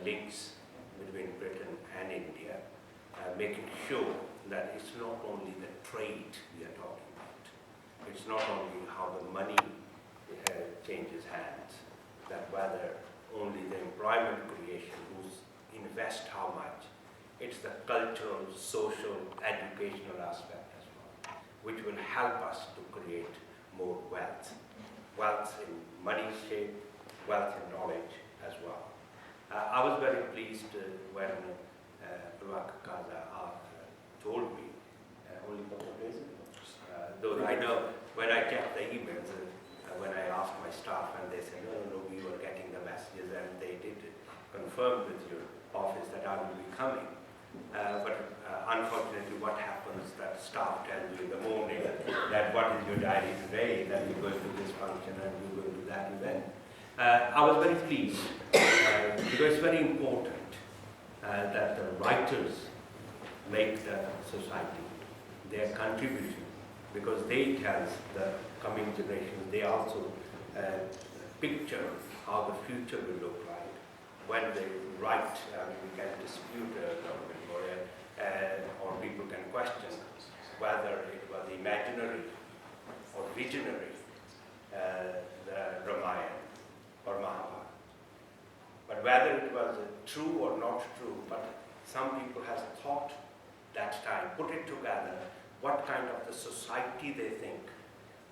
links between Britain and India, making sure that it's not only the trade we are talking about, it's not only how the money changes hands, that whether only the employment creation, who's invest how much, it's the cultural, social, educational aspect as well, which will help us to create more wealth. Wealth in money shape, wealth in knowledge as well. I was very pleased when Prabhakar Kaza told me, only a couple of days ago, though I know when I checked the emails, when I asked my staff and they said, no, we were getting the messages, and they did confirm with your office that I will be coming. But unfortunately, what happens that staff tells you in the morning that what is your diary today, that you're going to this function and you're going to that event. I was very pleased because it's very important that the writers make the society their contribution, because they tell the coming generations, they also picture how the future will look like when they write. We can dispute government or people can question whether it was imaginary or visionary, the Ramayana or Mahabharata. But whether it was true or not true, but some people have thought that time, put it together, what kind of the society they think,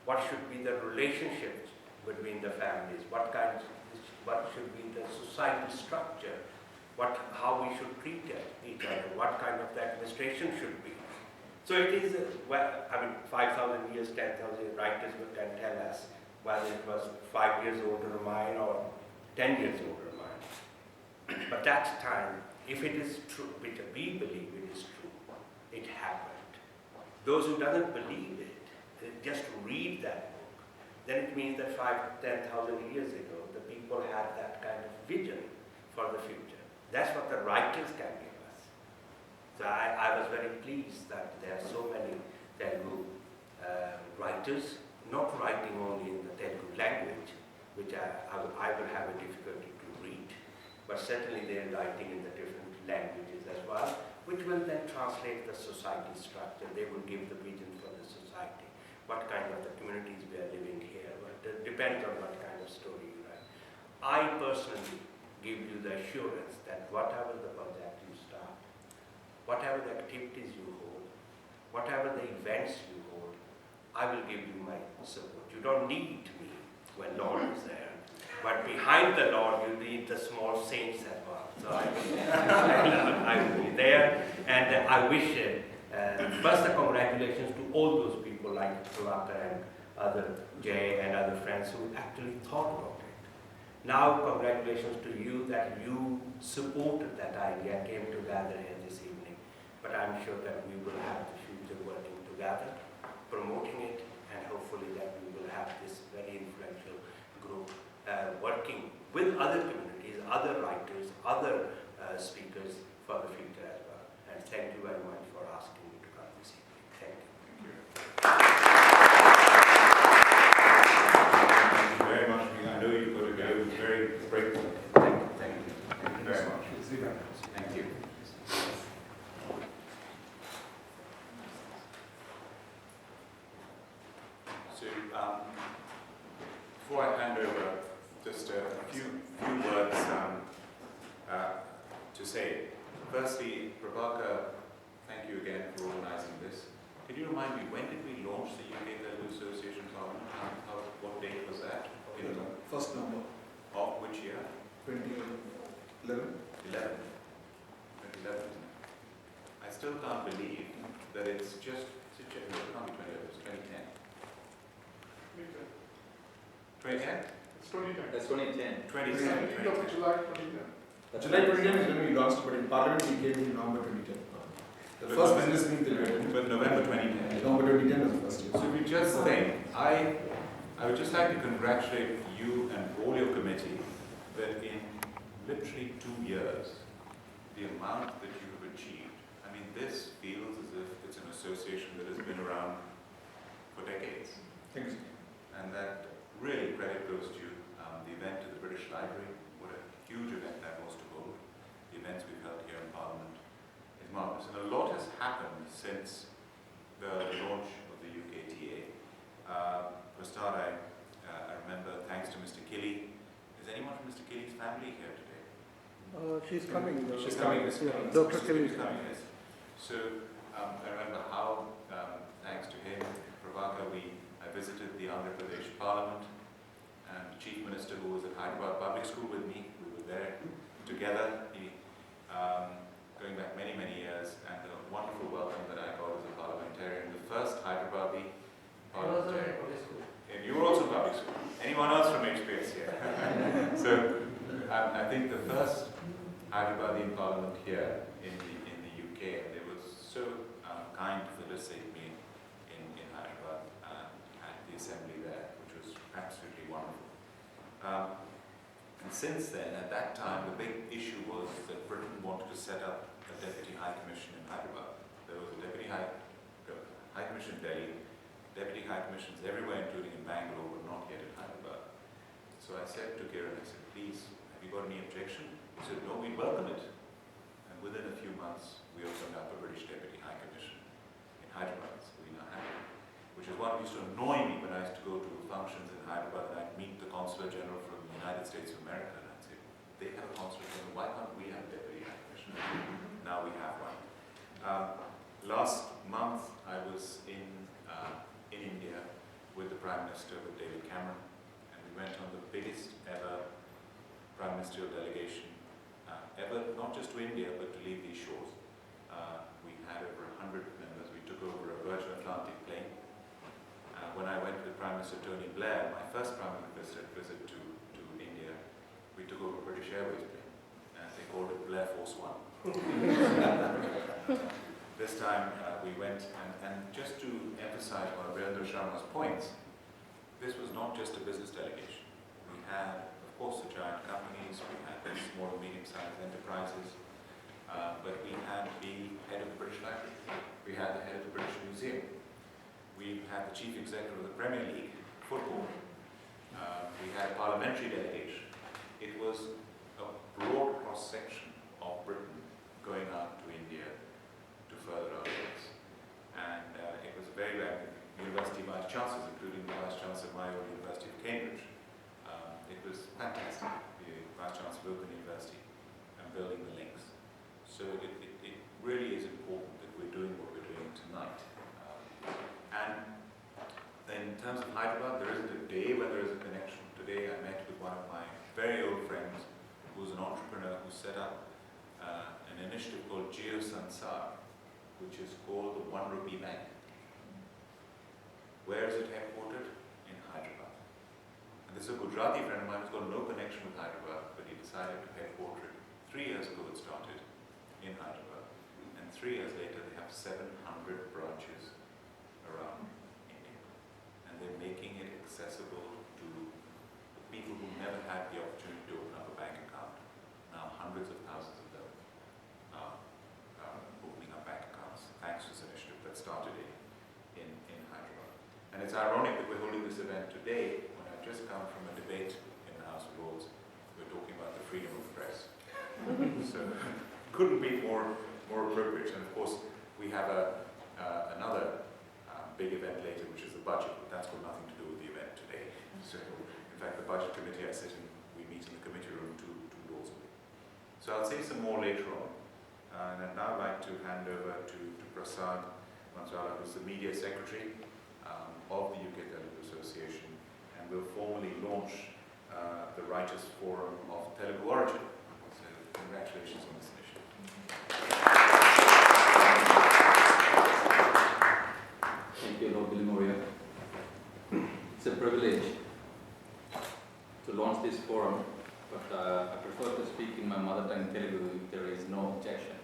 what should be the relationships between the families, what should be the society structure, how we should treat each other, what kind of the administration should be. So it is, 5,000 years, 10,000 writers can tell us whether it was 5 years older Ramayana or 10 years older Ramayana. But that time, if it is true, which we believe it is true, it happened. Those who doesn't believe it, just read that book, then it means that 10,000 years ago, the people had that kind of vision for the future. That's what the writers can give us. So I was very pleased that there are so many Telugu writers, not writing only in the Telugu language, which I will have a difficulty to read, but certainly they are writing in the different languages as well, which will then translate the society structure. They will give the vision for the society, what kind of the communities we are living here. But it depends on what kind of story you write. I personally give you the assurance that whatever the project you start, whatever the activities you hold, whatever the events you hold, I will give you my support. You don't need me when Lord is there, but behind the Lord you need the small saints as well. So I will be there, and I wish first congratulations to all those people like Prabhakar and other Jay and other friends who actually thought about it. Now congratulations to you that you supported that idea, came together here this evening. But I'm sure that we will have the future working together, promoting it, and hopefully that we will have this very influential group working with other communities, other writers, other speakers for the future as well. And thank you very much for asking me to come this evening. Thank you. Thank you very much. I know you've got to go. It was very grateful. Thank you. Thank you very much. Thank you. So, before I hand over, just a few words to say. Firstly, Prabhakar, thank you again for organising this. Can you remind me, when did we launch the UK Telugu Association Parliament? What date was that? First number. Of which year? 2011. 2011. I still can't believe that it's just, it can't be 2011, it's 2010. 2010? It's 2010. That's 2010. 2010. July 2010. July 2010 is when we launched, but in Parliament we came in November 2010. The first business meeting we had. But November 2010. November 2010 was the first year. So we just think, I would just like to congratulate you and all your committee that in literally 2 years, the amount that you have achieved, I mean, this feels as if it's an association that has been around for decades. Thanks. And that really credit goes to the event at the British Library. What a huge event that was to hold. events we've held here in Parliament is marvellous. And a lot has happened since the launch of the UKTA. For a start, I remember, thanks to Mr. Killy. Is anyone from Mr. Killy's family here today? She's coming. She's coming. Dr. Kelly is coming. Yes. So I remember how, thanks to him, Prabhakar, I visited the Andhra Pradesh Parliament, and the Chief Minister, who was at Hyderabad Public School with me, we were there together, going back many, many years, and the wonderful welcome that I got as a parliamentarian, the first Hyderabadi parliamentarian. And you were also public school. Anyone else from HPS here? So I think the first Hyderabadi in Parliament here in the UK, and they were so kind to facilitate me in Hyderabad at the assembly there, which was absolutely wonderful. And since then, at that time, the big issue was that Britain wanted to set up a Deputy High Commission in Hyderabad. There was a Deputy High Commission in Delhi, Deputy High Commissions everywhere, including in Bangalore, but not yet in Hyderabad. So I said to Kiran, I said, please, have you got any objection? He said, no, we welcome it. And within a few months, we opened up a British Deputy High Commission in Hyderabad. So we now have it. Which is what used to annoy me when I used to go to functions in Hyderabad and I'd meet the Consular General from the United States of America and I'd say, they have a Consular General, why can't we have a Deputy High Commission? Now we have one. Last month I was in India with the Prime Minister, with David Cameron, and we went on the biggest ever Prime Ministerial delegation ever, not just to India, but to leave these shores. We had over 100 members. We took over a Virgin Atlantic plane. When I went with Prime Minister Tony Blair, my first Prime Minister visit to India, we took over a British Airways plane, and they called it Blair Force One. This time we went, and just to emphasize one of Virendra Sharma's points, this was not just a business delegation. We had, of course, the giant companies, we had the small and medium-sized enterprises, but we had the head of the British Library, we had the head of the British Museum, we had the chief executive of the Premier League football, we had a parliamentary delegation. It was a broad cross-section of Britain going out to India to further our efforts. And it was very rare. University Vice-Chancellors, including the Vice-Chancellor of my own University of Cambridge. It was fantastic, the Vice-Chancellor of Open University, and building the links. So it really is important that we're doing what we're doing tonight. And in terms of Hyderabad, there isn't a day when there is a connection. Today I met with one of my very old friends who's an entrepreneur who set up an initiative called Jio Sansar, which is called the 1 Rupee Bank. Where is it headquartered? In Hyderabad. And this is a Gujarati friend of mine who's got no connection with Hyderabad, but he decided to headquarter it. 3 years ago it started in Hyderabad, and 3 years later they have 700 branches around India. And they're making it accessible to the people who never had the opportunity to open up a bank account. Now hundreds of thousands of them are opening up bank accounts thanks to this initiative that started in Hyderabad. And it's ironic that we're holding this event today when I've just come from a debate in the House of Lords. We're talking about the freedom of the press. So couldn't be more appropriate. And of course we have another big event later, which is the budget, but that's got nothing to do with the event today. So in fact the budget committee I sit in, we meet in the committee room two doors away. So I'll say some more later on. And I'd now like to hand over to Prasad Mansala, who's the media secretary of the UK Telugu Association, and will formally launch the Writers' Forum of Telugu origin. So congratulations on this initiative. Thank you, Lord Bilimoria. It's a privilege to launch this forum, but I prefer to speak in my mother tongue Telugu if there is no objection.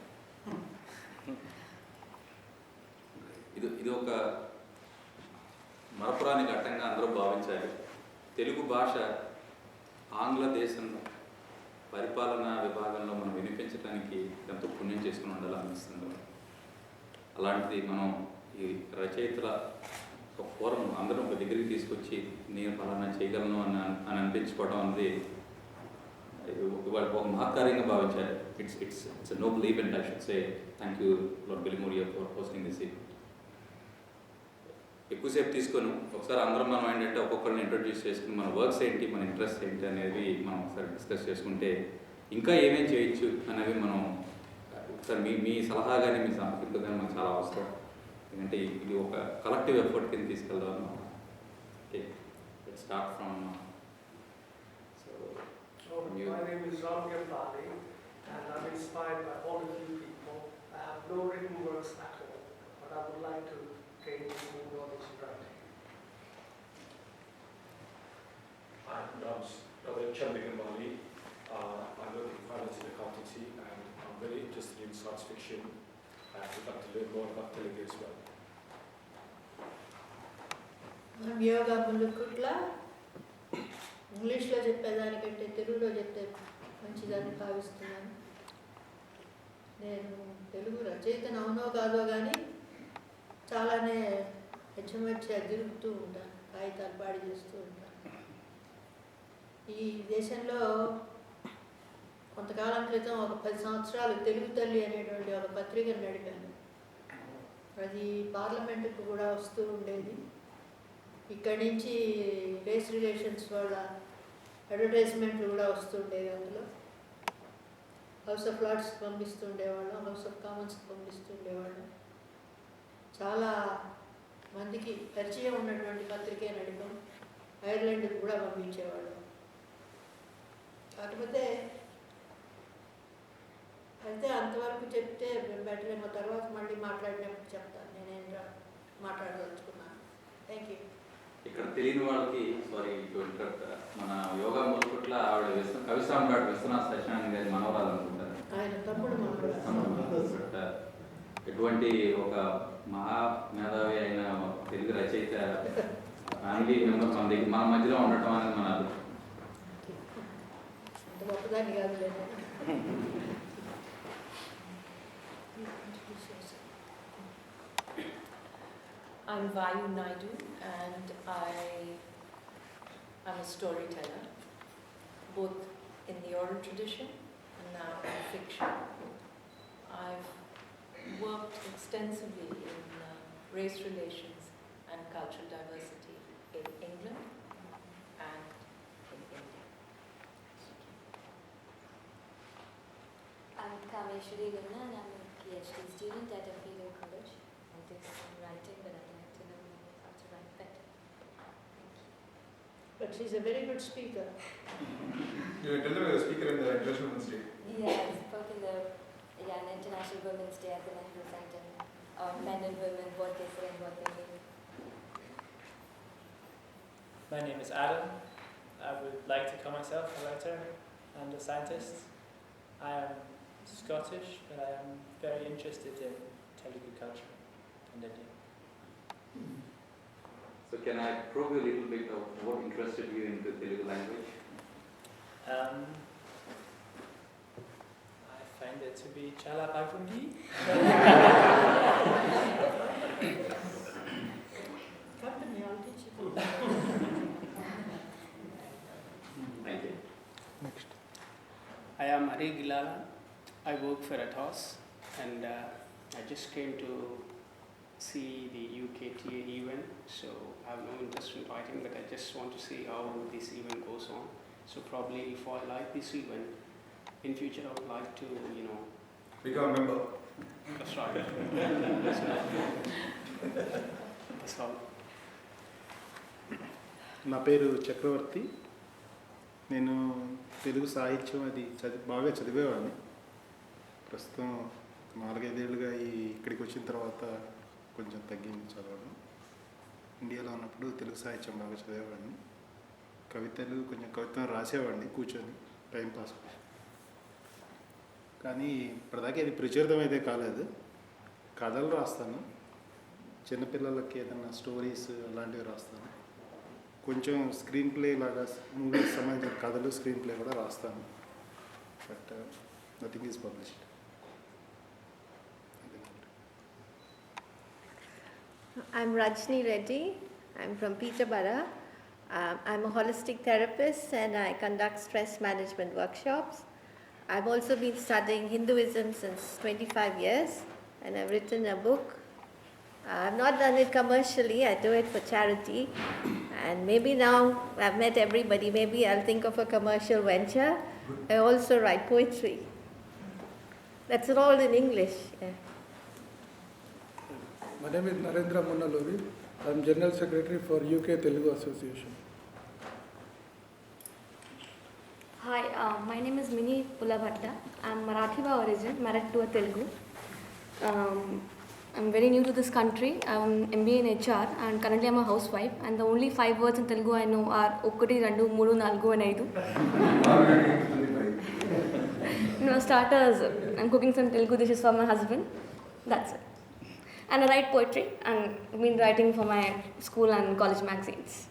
ఇది ఒక మరపురాని ఘట్టంగా అందరూ భావించాలి. తెలుగు భాష ఆంగ్ల దేశం పరిపాలనా విభాగంలో మనం వినిపించడానికి ఎంతో పుణ్యం చేసుకుని ఉండాలనిపిస్తుంది. అలాంటిది మనం ఈ రచయితల ఒక ఫోరం అందరం ఒక దగ్గరికి తీసుకొచ్చి నేను ఫలానా చేయగలను అని అనిపించుకోవడం అనేది ఇవాళ ఒక మహత్కార్యంగా భావించాలి. It's noble event. I should say thank you Lord Bilimoria for hosting this event. ఎక్కువసేపు తీసుకొని ఒకసారి అందరం మనం ఏంటంటే ఒక్కొక్కరిని ఇంట్రొడ్యూస్ చేసుకుని మన వర్క్స్ ఏంటి, మన ఇంట్రెస్ట్ ఏంటి అనేది మనం ఒకసారి డిస్కస్ చేసుకుంటే ఇంకా ఏమేం చేయొచ్చు అనేవి మనం ఒకసారి మీ సలహా కానీ మీ సంస్కృతి కానీ మనకు చాలా అవసరం. ఎందుకంటే ఇది ఒక కలెక్టివ్ ఎఫర్ట్ కింద తీసుకెళ్దాం. Okay, let's start from My name is Ram Gambali and I'm inspired by all of you people. I have no written works at all, but I would like to gain some knowledge in writing. I'm Dr. Chandra Gambali. I work in finance and accountancy and I'm very interested in science fiction and would like to learn more about Telugu as well. I'm Yoga Mulukutla. ఇంగ్లీష్లో చెప్పేదానికంటే తెలుగులో చెప్తే మంచిదని భావిస్తున్నాను. నేను తెలుగు రచయితను అవునో కాదో కానీ చాలానే హెచ్చమచ్చ తిరుగుతూ ఉంటాను, కాగితాలు పాడి చేస్తూ ఉంటాను. ఈ దేశంలో కొంతకాలం క్రితం ఒక 10 సంవత్సరాలు తెలుగు తల్లి అనేటువంటి ఒక పత్రికను నడిపాను. అది పార్లమెంటుకు కూడా వస్తూ ఉండేది. ఇక్కడి నుంచి రేస్ రిలేషన్స్ వాళ్ళ అడ్వర్టైజ్మెంట్లు కూడా వస్తుండేవి. అందులో హౌస్ ఆఫ్ లార్డ్స్కి పంపిస్తుండేవాళ్ళం, హౌస్ ఆఫ్ కామన్స్కి పంపిస్తుండేవాళ్ళం. చాలా మందికి పరిచయం ఉన్నటువంటి పత్రికే నడిపాం. ఐర్లాండ్కి కూడా పంపించేవాళ్ళం. కాకపోతే అయితే అంతవరకు చెప్తే బెటర్ ఏమో, తర్వాత మళ్ళీ మాట్లాడినప్పుడు చెప్తాను నేనేం మాట్లాడదలుచుకున్నాను. Thank you. ఇక్కడ తెలియని వాళ్ళకి సారీ టు ఇంటరప్ట్, మన యోగా మొదలుపట్ల ఆవిడ కవిసామ్రాట్ విశ్వనాథ్ సత్యనారాయణ గారి మనవరాలు అనుకుంటారు. ఆయన తమ్ముడు మనవరాలు. ఎటువంటి ఒక మహా మేధావి అయిన తెలుగు రచయిత ఫ్యామిలీ మెంబర్ మన మధ్యలో ఉండటం అనేది మన అదృష్టం. అంత గొప్పదాన్ని కాదు లేదు. I'm Vayu Naidu and I am a storyteller, both in the oral tradition and now in fiction. I've worked extensively in race relations and cultural diversity in England and in India. I'm Kameshwari Gunna and I'm a PhD student at Imperial College. I did some writing, but I'd like to know how to write better. Thank you. But she's a very good speaker. You tell them you're a speaker in the International Women's Day. Yeah, I spoke in the International Women's Day at the Nehru Center on men and women, what they say and what they mean. My name is Adam. I would like to call myself a writer and a scientist. I am Scottish, but I am very interested in Telugu culture and India. So can I probe you a little bit of what interested you in the Telugu language? I find it to be chala bagundi. Come to me, I'll teach you. Thank you. Next. I am Ari Gilala. I work for Atos and I just came to see the UKTA event, so I have no interest in writing, but I just want to see how this event goes on. So probably if I like this event, in future I would like to, Become a member. that's right. That's all. నా పేరు చక్రవర్తి. నేను తెలుగు సాహిత్యం అది బాగా చదివేవాడిని. ప్రస్తుతం 4-5 ఏళ్ళుగా ఇక్కడికి వచ్చిన తర్వాత కొంచెం తగ్గింది చదవడం. ఇండియాలో ఉన్నప్పుడు తెలుగు సాహిత్యం బాగా చదివేవాడిని. కవితలు కొంచెం కవిత్వం రాసేవాడిని కూర్చొని టైంపాస్. కానీ ఇప్పటిదాకా ఇది ప్రచురితం అయితే కాలేదు. కథలు రాస్తాను, చిన్నపిల్లలకి ఏదైనా స్టోరీస్ అలాంటివి రాస్తాను. కొంచెం స్క్రీన్ ప్లే లాగా మూవీకి సంబంధించిన కథలు స్క్రీన్ ప్లే కూడా రాస్తాను. But nothing is published. I'm Rajni Reddy. I'm from Peterborough. I'm a holistic therapist and I conduct stress management workshops. I've also been studying Hinduism since 25 years and I've written a book. I've not done it commercially, I do it for charity. And maybe now I've met everybody, maybe I'll think of a commercial venture. I also write poetry. That's all in English. Yeah. My name is Narendra Munnaluri. I'm General Secretary for UK Telugu Association. Hi, my name is Mini Ulabhatta. I'm Marathi by origin, married to a Telugu. I'm very new to this country. I'm MBA in HR and currently I'm a housewife. And the only 5 words in Telugu I know are Okkati, Randu, Moodu, Nalgu and Aidu. Starters, I'm cooking some Telugu dishes for my husband. That's it. And I write poetry and I've been writing for my school and college magazines.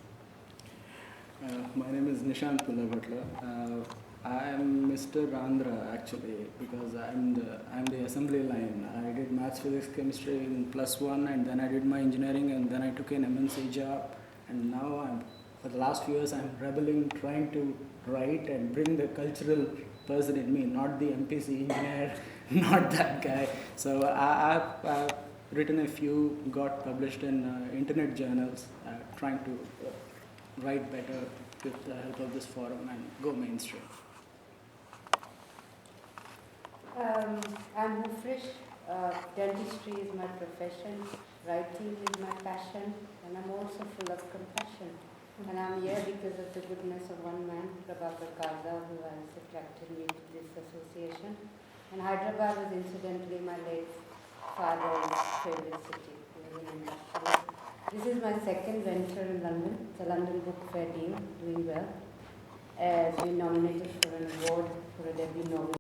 My name is Nishant Pulabhatla. I am Mr. Andhra actually because I'm the assembly line. I did maths, physics, chemistry in +1 and then I did my engineering and then I took an MNC job and now for the last few years I'm rebelling, trying to write and bring the cultural person in me, not the MPC engineer, not that guy. So I've written a few, got published in internet journals, trying to write better with the help of this forum and go mainstream. I'm Mufresh. Dentistry is my profession, writing is my passion, and I'm also full of compassion. And I'm here because of the goodness of one man, Prabhakar Kalda, who has attracted me to this association. And Hyderabad was incidentally my late father's favorite city. This is my second venture in London. It's a London Book Fair team, doing well. As we nominated for an award for a debut novel.